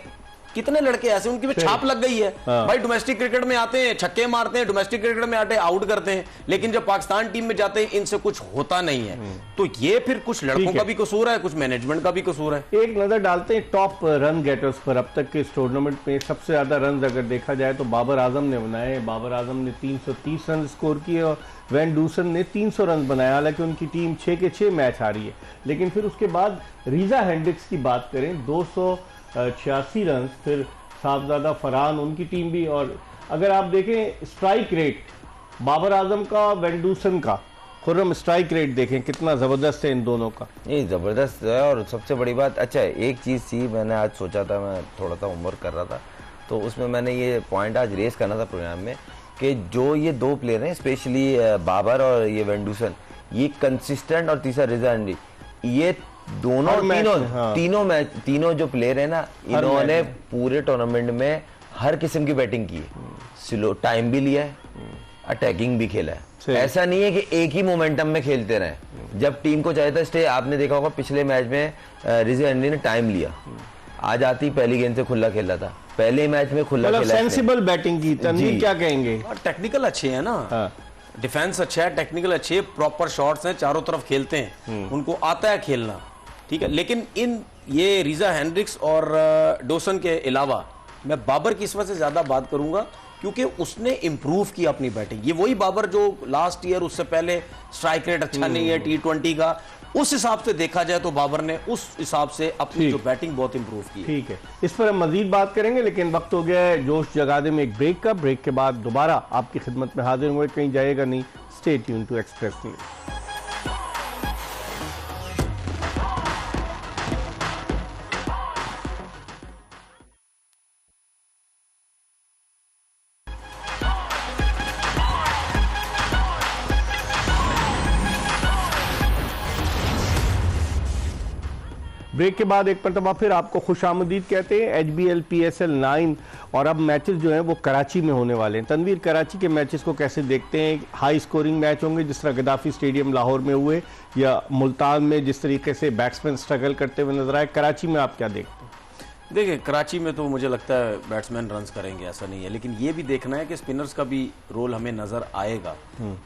कितने लड़के ऐसे उनकी भी छाप लग गई है। भाई डोमेस्टिक क्रिकेट में आते हैं छक्के मारते हैं, डोमेस्टिक क्रिकेट में आते आउट करते हैं, लेकिन जब पाकिस्तान टीम में जाते हैं इनसे कुछ होता नहीं है। तो ये फिर कुछ लड़कों का भी कसूर है, कुछ मैनेजमेंट का भी कसूर है। एक नजर डालते हैं टॉप रन गेटर्स पर। अब तक के इस टूर्नामेंट में सबसे ज्यादा रन अगर देखा जाए तो बाबर आजम ने बनाए। बाबर आजम ने 330 रन स्कोर किए और वैन डूसन ने 300 रन बनाया। हालांकि उनकी टीम 6 के 6 मैच हारी है, लेकिन फिर उसके बाद रीजा हेंड्रिक्स की बात करें 286 रन, फिर साहबजादा फरहान उनकी टीम भी। और अगर आप देखें स्ट्राइक रेट बाबर आजम का, वैन डूसन का, खुर्रम स्ट्राइक रेट देखें कितना जबरदस्त है इन दोनों का। ये जबरदस्त है। और सबसे बड़ी बात, अच्छा एक चीज़ थी, मैंने आज सोचा था, मैं थोड़ा सा होमवर्क कर रहा था तो उसमें मैंने ये पॉइंट आज रेस करना था प्रोग्राम में कि जो ये दो प्लेयर हैं स्पेशली बाबर और ये वैन डूसन, ये कंसिस्टेंट, और तीसरा रिजा हेनरी, ये दोनों तीनों जो प्लेयर है ना, इन्होंने पूरे टूर्नामेंट में हर किस्म की बैटिंग की है, स्लो टाइम भी लिया है, अटैकिंग भी खेला है। ऐसा नहीं है कि एक ही मोमेंटम में खेलते रहे। जब टीम को चाहिए था स्टे, आपने देखा होगा पिछले मैच में रिजा हेनरी ने टाइम लिया, आज आती पहली गेंद से खुला खेला था, पहले मैच में खुला खेला, सेंसिबल बैटिंग की। तनवीर क्या कहेंगे? और टेक्निकल अच्छे हैं ना, डिफेंस अच्छा है, टेक्निकल अच्छे है, प्रॉपर शॉट्स हैं, चारों तरफ खेलते हैं, उनको आता है खेलना, ठीक है। लेकिन इन ये रीजा हेंड्रिक्स और डोसन के अलावा मैं बाबर की इस वजह से ज्यादा बात करूंगा क्योंकि उसने इंप्रूव किया अपनी बैटिंग। ये वही बाबर जो लास्ट ईयर, उससे पहले स्ट्राइक रेट अच्छा नहीं है T20 का, उस हिसाब से देखा जाए तो बाबर ने उस हिसाब से अपनी जो बैटिंग बहुत इंप्रूव की। ठीक है, इस पर हम मजीद बात करेंगे, लेकिन वक्त हो गया है जोश जगादे में एक ब्रेक का। ब्रेक के बाद दोबारा आपकी खिदमत में हाजिर होंगे, कहीं जाएगा नहीं। Stay tune to Express News. Break के बाद एक मरतबा फिर आपको खुशामदीद कहते हैं। HBL PSL 9 और अब मैचेस जो हैं वो कराची में होने वाले हैं। तनवीर, कराची के मैचेस को कैसे देखते हैं? हाई स्कोरिंग मैच होंगे जिस तरह गद्दाफी स्टेडियम लाहौर में हुए, या मुल्तान में जिस तरीके से बैट्समैन स्ट्रगल करते हुए नजर आए? कराची में आप क्या देखते हैं? देखिए, कराची में तो मुझे लगता है बैट्समैन रन्स करेंगे, ऐसा नहीं है, लेकिन ये भी देखना है कि स्पिनर्स का भी रोल हमें नजर आएगा।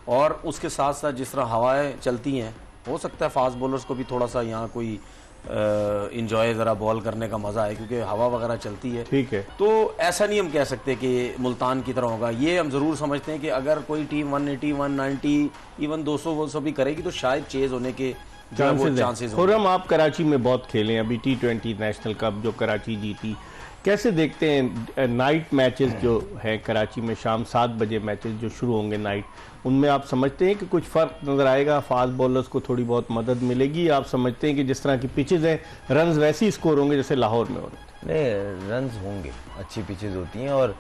और उसके साथ साथ जिस तरह हवाएं चलती हैं, हो सकता है फास्ट बॉलर्स को भी थोड़ा सा यहाँ कोई इंजॉय ज़रा बॉल करने का मज़ा है, क्योंकि हवा वगैरह चलती है। ठीक है, तो ऐसा नहीं हम कह सकते कि मुल्तान की तरह होगा। ये हम ज़रूर समझते हैं कि अगर कोई टीम 180, 190, इवन 200 भी करेगी तो शायद चेज होने के चांसेस। खुर्रम, आप कराची में बहुत खेले हैं, अभी T20 नेशनल कप जो कराची जीती, कैसे देखते हैं नाइट मैचेस जो है कराची में? शाम 7 बजे मैचेस जो शुरू होंगे नाइट, उनमें आप समझते हैं कि कुछ फ़र्क नज़र आएगा? फास्ट बॉलर्स को थोड़ी बहुत मदद मिलेगी? आप समझते हैं कि जिस तरह की पिचेज हैं रन्स वैसे ही स्कोर होंगे जैसे लाहौर में हो रहे? नहीं, रन्स होंगे, अच्छी पिचेज होती हैं और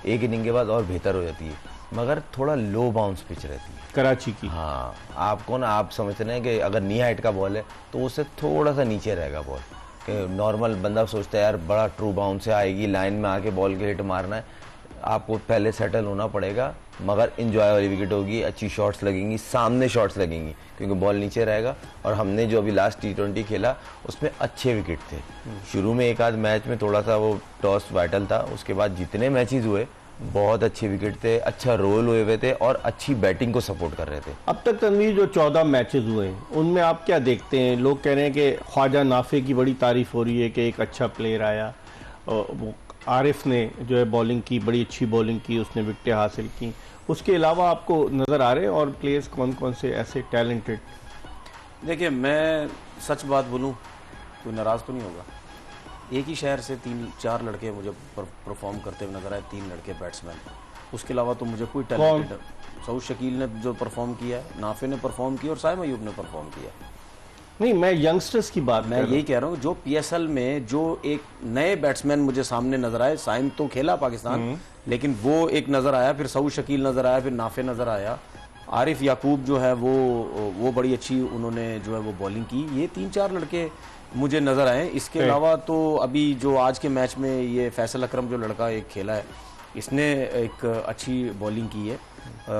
एक इनिंग के बाद और बेहतर हो जाती है, मगर थोड़ा लो बाउंस पिच रहती है कराची की। हाँ, आपको ना, आप समझते हैं कि अगर नी हाइट का बॉल है तो उससे थोड़ा सा नीचे रहेगा बॉल, कि नॉर्मल बंदा सोचता है यार बड़ा ट्रू बाउंस से आएगी, लाइन में आके बॉल के हिट मारना है, आपको पहले सेटल होना पड़ेगा, मगर इंजॉय वाली विकेट होगी, अच्छी शॉट्स लगेंगी, सामने शॉट्स लगेंगी, क्योंकि बॉल नीचे रहेगा। और हमने जो अभी लास्ट T20 खेला उसमें अच्छे विकेट थे। शुरू में एक आध मैच में थोड़ा सा वो टॉस वाइटल था, उसके बाद जितने मैचेस हुए बहुत अच्छे विकेट थे, अच्छा रोल हुए हुए थे और अच्छी बैटिंग को सपोर्ट कर रहे थे। अब तक तनवीर जो 14 मैचेस हुए हैं उनमें आप क्या देखते हैं? लोग कह रहे हैं कि ख्वाजा नाफे की बड़ी तारीफ हो रही है कि एक अच्छा प्लेयर आया, वो आरिफ ने जो है बॉलिंग की, बड़ी अच्छी बॉलिंग की, उसने विकेटें हासिल की। उसके अलावा आपको नज़र आ रहे हैं और प्लेयर्स कौन कौन से ऐसे टैलेंटेड? देखिए, मैं सच बात बोलूं, कोई नाराज़ तो नहीं होगा, एक ही शहर से 3-4 लड़के मुझे परफॉर्म करते हुए नजर आए, 3 लड़के बैट्समैन। उसके अलावा तो मुझे कोई टैलेंटेड, सऊद शकील ने जो परफॉर्म किया है, नाफे ने परफॉर्म किया और साइम अयूब ने परफॉर्म किया। नहीं, मैं यंगस्टर्स की बात, मैं यही कह रहा हूँ, जो PSL में जो एक नए बैट्समैन मुझे सामने नजर आए, साइम तो खेला पाकिस्तान, लेकिन वो एक नजर आया, फिर सऊद शकील नजर आया, फिर नाफे नजर आया, आरिफ याकूब जो है वो बड़ी अच्छी उन्होंने जो है वो बॉलिंग की। ये 3-4 लड़के मुझे नजर आए। इसके अलावा तो अभी जो आज के मैच में ये फैसल अकरम जो लड़का एक खेला है, इसने एक अच्छी बॉलिंग की है।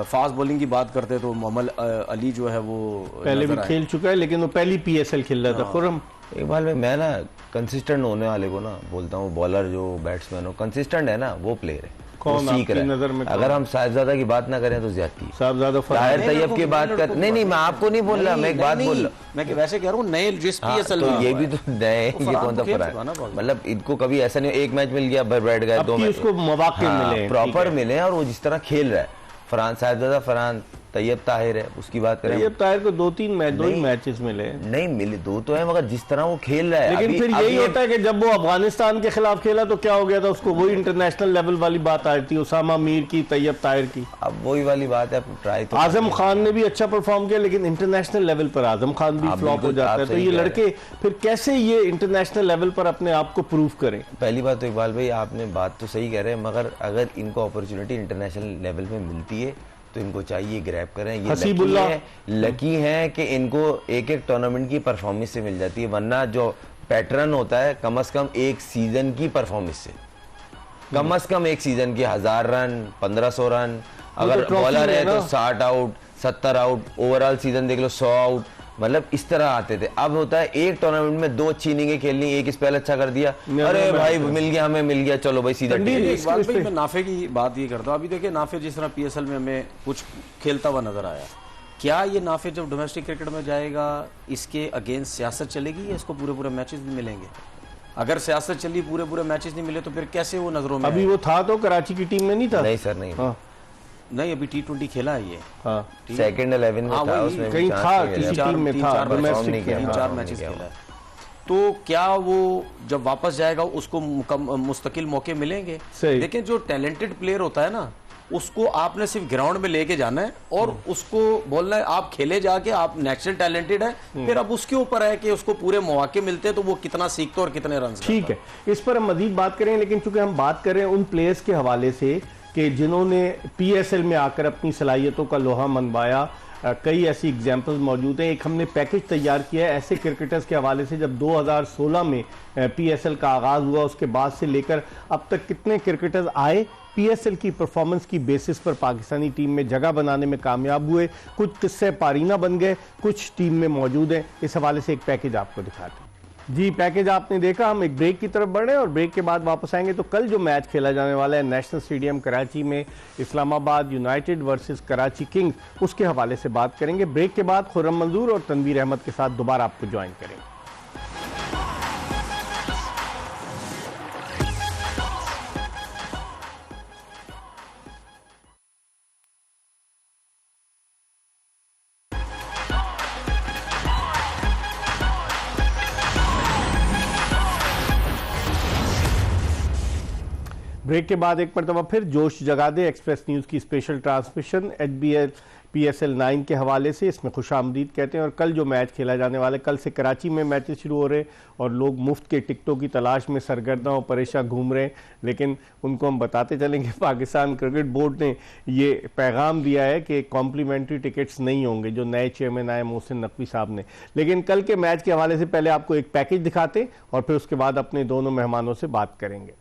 फास्ट बॉलिंग की बात करते तो मोहम्मद अली जो है वो पहले भी खेल चुका है, लेकिन वो पहली PSL खेल रहा था। खुर्रम, इकबाल भाई, मैं ना कंसिस्टेंट होने वाले को ना बोलता हूँ, बॉलर जो बैट्समैन हो कंसिस्टेंट है ना वो प्लेयर है। कौन वो सीख आपकी रहा है। नज़र में अगर हम साहिबजादा की बात ना करें तो ज्यादती है। साहबजादा ताहिर फरहान तैयब की बात कर, नहीं मैं आपको नहीं बोल रहा, मैं एक बात बोल रहा हूँ। मैं वैसे कह रहा हूँ नए जिस PSL तो में ये हुआ भी है। तो नए, ये फरहान कौन सा तो खेल फर्क चुका ना है? बॉल। मतलब इनको कभी ऐसा नहीं एक मैच मिल गया बैठ गए, अब दो कि मैच उसको मौके मिले हैं, प्रॉपर ठीक है। मिले हैं, और वो जिस तरह खेल रहा है, फरहान साहिबजादा, फरहान तैयब ताहिर है, उसकी बात करें। तैयब ताहिर को 2-3 मैच, 2 ही नहीं। मैचेस मिले हैं। नहीं मिले, दो तो है, मगर जिस तरह वो खेल रहा है लेकिन फिर यही होता है कि जब वो अफगानिस्तान के खिलाफ खेला तो क्या हो गया था, उसको वही इंटरनेशनल लेवल वाली बात आई थी, उसामा मीर की, तैयब ताहिर की। अब वही वाली बात है, ट्राई तो आजम खान ने भी अच्छा परफॉर्म किया, लेकिन इंटरनेशनल लेवल पर आजम खान भी आप फ्लॉप हो बिल्कुल, जाता आप है। तो सही ये कह रहे लड़के फिर कैसे ये इंटरनेशनल लेवल पर अपने आप को प्रूव करें? पहली बात तो इकबाल भाई, आपने बात तो सही कह रहे हैं, मगर अगर इनको अपॉर्चुनिटी इंटरनेशनल लेवल में मिलती है तो इनको चाहिए ग्रैब करें। ये हसीबुल्लाह लकी है कि इनको एक एक टूर्नामेंट की परफॉर्मेंस से मिल जाती है, वरना जो पैटर्न होता है कम से कम एक सीजन की परफॉर्मेंस से, कम से कम एक सीजन की 1000 रन, 1500 रन, अगर ट्रॉफी बॉलर में है ना। तो 60 आउट, 70 आउट, ओवरऑल सीजन देख लो 100 आउट, मतलब इस तरह आते थे। अब होता है एक टूर्नामेंट में 2 अच्छी इनिंगें खेलनी, एक स्पेल अच्छा कर दिया, अरे भाई मिल गया, हमें मिल गया, चलो भाई सीधा तंदीर टीम। एक बात भाई, मैं नाफे की बात ये करता हूँ। अभी देखिए नाफे जिस तरह PSL में हमें कुछ खेलता हुआ नजर आया, क्या ये नाफे जब डोमेस्टिक क्रिकेट में जाएगा इसके अगेंस्ट सियासत चलेगी या इसको पूरे मैचेस भी मिलेंगे? अगर सियासत चली, पूरे मैचेस नहीं मिले तो फिर कैसे वो नजरों में अभी आए? वो था तो कराची की टीम में नहीं था। नहीं सर, नहीं, हाँ नहीं अभी T20 खेला है ये। हाँ, सेकंड 11 में हाँ, था, वही, उसमें भी कहीं चांस था, नहीं किसी मिला। टीम में था, तीन-चार डोमेस्टिक नहीं किया, में। तीन-चार हाँ, मैचेस नहीं खेला है। तो क्या वो जब वापस जाएगा उसको मुस्तकिल मौके मिलेंगे? सही। लेकिन जो टैलेंटेड प्लेयर होता है ना, उसको आपने सिर्फ ग्राउंड में लेके जाना है और उसको बोलना है आप खेले जाके, आप नेचुरल टैलेंटेड है, फिर अब उसके ऊपर है कि उसको पूरे मौके मिलते हैं तो वो कितना सीखता है और कितने रन। ठीक है, इस पर हम मजीद बात करें, लेकिन चूंकि हम बात करें उन प्लेयर्स के हवाले से कि जिन्होंने PSL में आकर अपनी सलाहियतों का लोहा मनवाया, कई ऐसी एग्जाम्पल्स मौजूद हैं। एक हमने पैकेज तैयार किया है ऐसे क्रिकेटर्स के हवाले से, जब 2016 में PSL का आगाज़ हुआ उसके बाद से लेकर अब तक कितने क्रिकेटर्स आए, PSL की परफॉर्मेंस की बेसिस पर पाकिस्तानी टीम में जगह बनाने में कामयाब हुए, कुछ किस्से पारीना बन गए, कुछ टीम में मौजूद हैं। इस हवाले से एक पैकेज आपको दिखाते हैं। जी, पैकेज आपने देखा। हम एक ब्रेक की तरफ बढ़े और ब्रेक के बाद वापस आएंगे। तो कल जो मैच खेला जाने वाला है नेशनल स्टेडियम कराची में, Islamabad United versus Karachi Kings, उसके हवाले से बात करेंगे। ब्रेक के बाद खुर्रम मंजूर और तनवीर अहमद के साथ दोबारा आपको ज्वाइन करेंगे। ब्रेक के बाद एक मरतबा फिर जोश जगा दे एक्सप्रेस न्यूज़ की स्पेशल ट्रांसमिशन HBL PSL 9 के हवाले से, इसमें खुशामदीद कहते हैं। और कल जो मैच खेला जाने वाला है, कल से कराची में मैचेस शुरू हो रहे हैं और लोग मुफ्त के टिकटों की तलाश में सरगर्दा और परेशान घूम रहे हैं। लेकिन उनको हम बताते चलेंगे, पाकिस्तान क्रिकेट बोर्ड ने ये पैगाम दिया है कि कॉम्प्लीमेंट्री टिकट्स नहीं होंगे, जो नए चेयरमैन आए मोहसिन नकवी साहब ने। लेकिन कल के मैच के हवाले से पहले आपको एक पैकेज दिखाते और फिर उसके बाद अपने दोनों मेहमानों से बात करेंगे।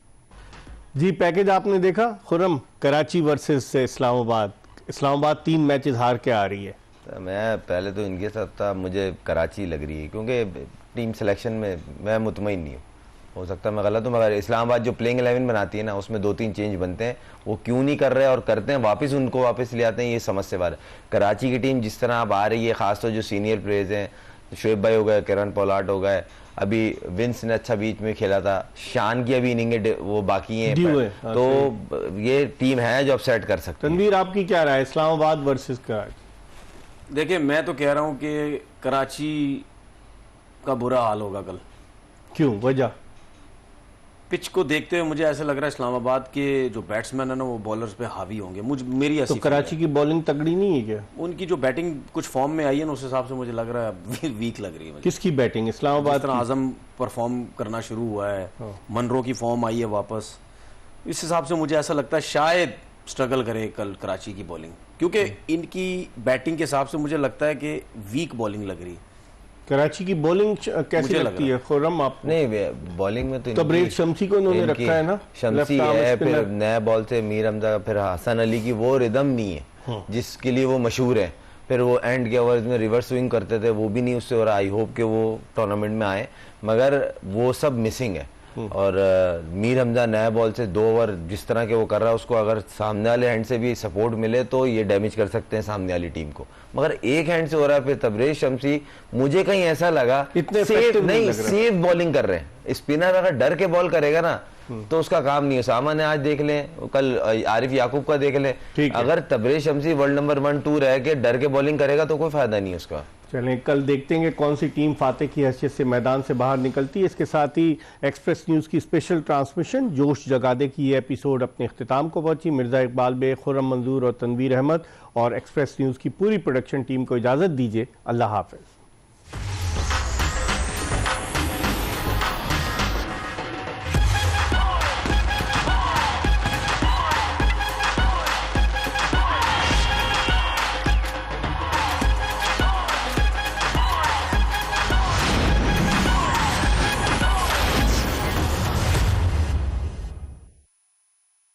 जी, पैकेज आपने देखा। खुर्रम, कराची वर्सेस इस्लामाबाद, इस्लामाबाद 3 मैचेस हार के आ रही है। तो मैं पहले तो इनके साथ था, मुझे कराची लग रही है क्योंकि टीम सिलेक्शन में मैं मुतमईन नहीं हूँ। हो सकता है मैं गलत हूँ, मगर इस्लामाबाद जो प्लेइंग 11 बनाती है ना, उसमें 2-3 चेंज बनते हैं। वो क्यों नहीं कर रहे और करते हैं, वापस उनको वापस ले आते हैं, ये समझ से बाहर है। कराची की टीम जिस तरह अब आ रही है, खासतौर जो सीनियर प्लेयर्स हैं, शोएब भाई हो गए, किरण पोलार्ड हो गए, अभी विंस ने अच्छा बीच में खेला था, शान की अभी इनिंग वो बाकी हैं, तो ये टीम है जो अपसेट कर सकती है। तनवीर, आपकी क्या राय इस्लामाबाद वर्सेस कराची? देखिए, मैं तो कह रहा हूं कि कराची का बुरा हाल होगा कल। क्यों, वजह? पिच को देखते हुए मुझे ऐसा लग रहा है इस्लामाबाद के जो बैट्समैन है ना, वो बॉलर्स पे हावी होंगे। मेरी तो कराची की बॉलिंग तगड़ी नहीं है क्या? उनकी जो बैटिंग कुछ फॉर्म में आई है ना, उस हिसाब से मुझे लग रहा है वीक लग रही है मुझे। किसकी बैटिंग? इस्लामाबाद। आजम परफॉर्म करना शुरू हुआ है, मनरो की फॉर्म आई है वापस, इस हिसाब से मुझे ऐसा लगता है शायद स्ट्रगल करे कल कराची की बॉलिंग, क्योंकि इनकी बैटिंग के हिसाब से मुझे लगता है कि वीक बॉलिंग लग रही है। कराची की बॉलिंग कैसी लगती है खुर्रम आपको? नहीं, बॉलिंग में तो तबरेज शम्सी को इन्होंने रखा है ना, शम्सी है, फिर नया बॉल से मीर हमजा, फिर हसन अली की वो रिदम नहीं है जिसके लिए वो मशहूर है। फिर वो एंड के ओवर्स में रिवर्स स्विंग करते थे, वो भी नहीं उससे हो रहा। आई होप कि वो टूर्नामेंट में आए, मगर वो सब मिसिंग है। और मीर हमजा नया बॉल से 2 ओवर जिस तरह के वो कर रहा है, उसको अगर सामने वाले हैंड से भी सपोर्ट मिले तो ये डैमेज कर सकते हैं सामने वाली टीम को, मगर एक हैंड से हो रहा है। फिर तबरेज शमसी मुझे कहीं ऐसा लगा इतने सेफ नहीं, लग रहे हैं। सेफ बॉलिंग कर रहे हैं। स्पिनर अगर डर के बॉल करेगा ना तो उसका काम नहीं है। सामा ने आज देख लें, कल आरिफ याकूब का देख लें, ठीक है। अगर तबरेज शमसी वर्ल्ड नंबर 1 2 रह के डर के बॉलिंग करेगा तो कोई फायदा नहीं है उसका। चलें, कल देखते हैं कि कौन सी टीम फातेह की हैसियत से मैदान से बाहर निकलती है। इसके साथ ही एक्सप्रेस न्यूज़ की स्पेशल ट्रांसमिशन जोश जगादे की ये एपिसोड अपने इख्तिताम को पहुंची। मिर्ज़ा इकबाल बेग, खुर्रम मंजूर और तनवीर अहमद और एक्सप्रेस न्यूज़ की पूरी प्रोडक्शन टीम को इजाज़त दीजिए। अल्लाह हाफ़िज़।